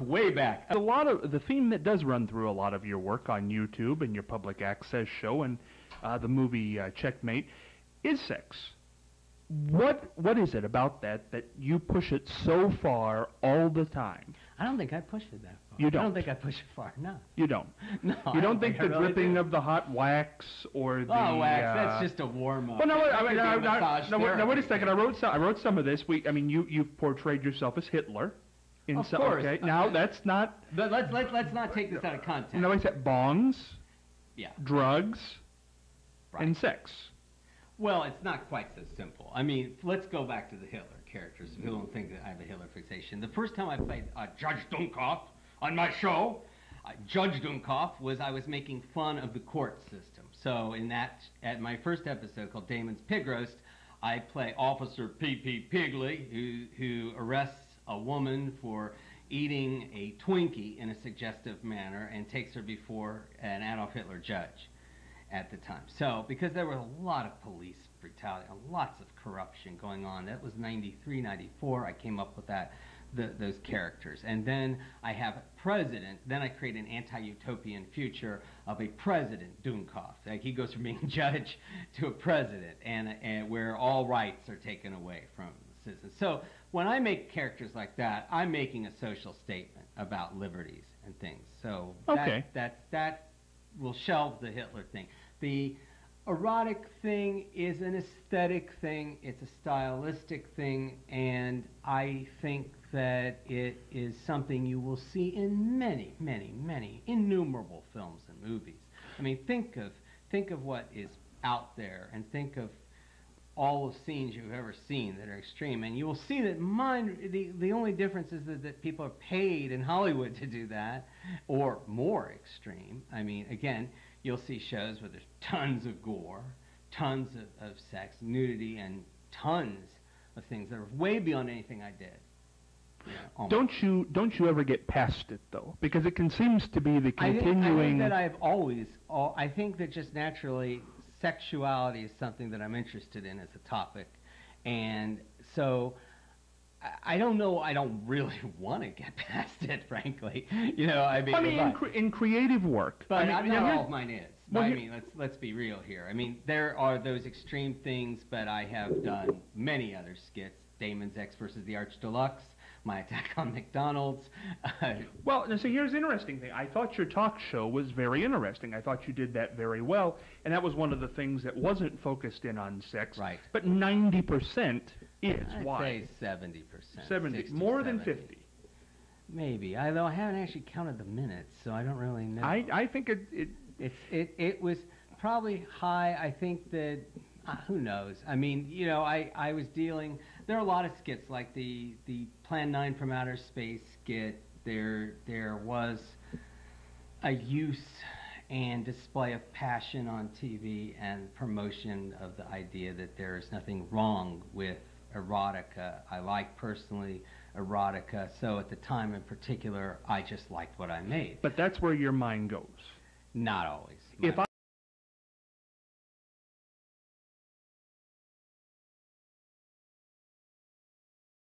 way back. A lot of the theme that does run through a lot of your work on YouTube and your public access show and the movie Checkmate is sex. What is it about that you push it so far all the time? I don't think I push it that far. You don't? I don't think I push it far, no. You don't? No. You don't think the I really dripping do. of the hot wax or the... Oh, wax, that's just a warm-up. Well, no, wait a therapy. second. I wrote some of this. You've portrayed yourself as Hitler. Of course. Okay. Now, that's not... But let's not take this out of context. No, I said bongs, drugs, Right. and sex. Well, it's not quite so simple. I mean, let's go back to the Hitler characters. Who don't think that I have a Hitler fixation? The first time I played Judge Dummkopf on my show, Judge Dummkopf I was making fun of the court system. So at my first episode called Damon's Pig Roast, I play Officer P.P. Pigley, who arrests a woman for eating a Twinkie in a suggestive manner and takes her before an Adolf Hitler judge at the time. So, because there was a lot of police brutality, lots of corruption going on. That was 93, 94. I came up with those characters. And then I have a president. Then I create an anti-utopian future of a president, Dummkopf. Like he goes from being judge to a president, and where all rights are taken away from citizens. So, when I make characters like that, I'm making a social statement about liberties and things. So, okay. that will shelve the Hitler thing. The erotic thing is an aesthetic thing, it's a stylistic thing, and I think that it is something you will see in many, many, many innumerable films and movies. I mean, think of what is out there, and think of all the scenes you've ever seen that are extreme, and you will see that the only difference is that people are paid in Hollywood to do that, or more extreme. I mean, again, you'll see shows where there's tons of gore, tons of sex, nudity, and tons of things that are way beyond anything I did. Don't you ever get past it though? Because it seems to be the continuing... I think that just naturally sexuality is something that I'm interested in as a topic, and so I don't know. I don't really want to get past it, frankly. In creative work, but not all of mine is. Well, I mean, let's be real here. I mean, there are those extreme things, but I have done many other skits. Damon's X versus the Arch Deluxe, My Attack on McDonald's. Well, now, so here's the interesting thing. I thought your talk show was very interesting. I thought you did that very well, and that was one of the things that wasn't focused in on sex. Right. But 90% is. I'd Why? say 70%. 70, 60, more 70. than 50. Maybe, although I haven't actually counted the minutes, so I don't really know. I think it was probably high. I think that who knows? I mean, I was dealing. There are a lot of skits like the Plan 9 from Outer Space skit. There was a use and display of passion on TV and promotion of the idea that there is nothing wrong with erotica. I like personally erotica, so at the time in particular, I just liked what I made. But that's where your mind goes. Not always. If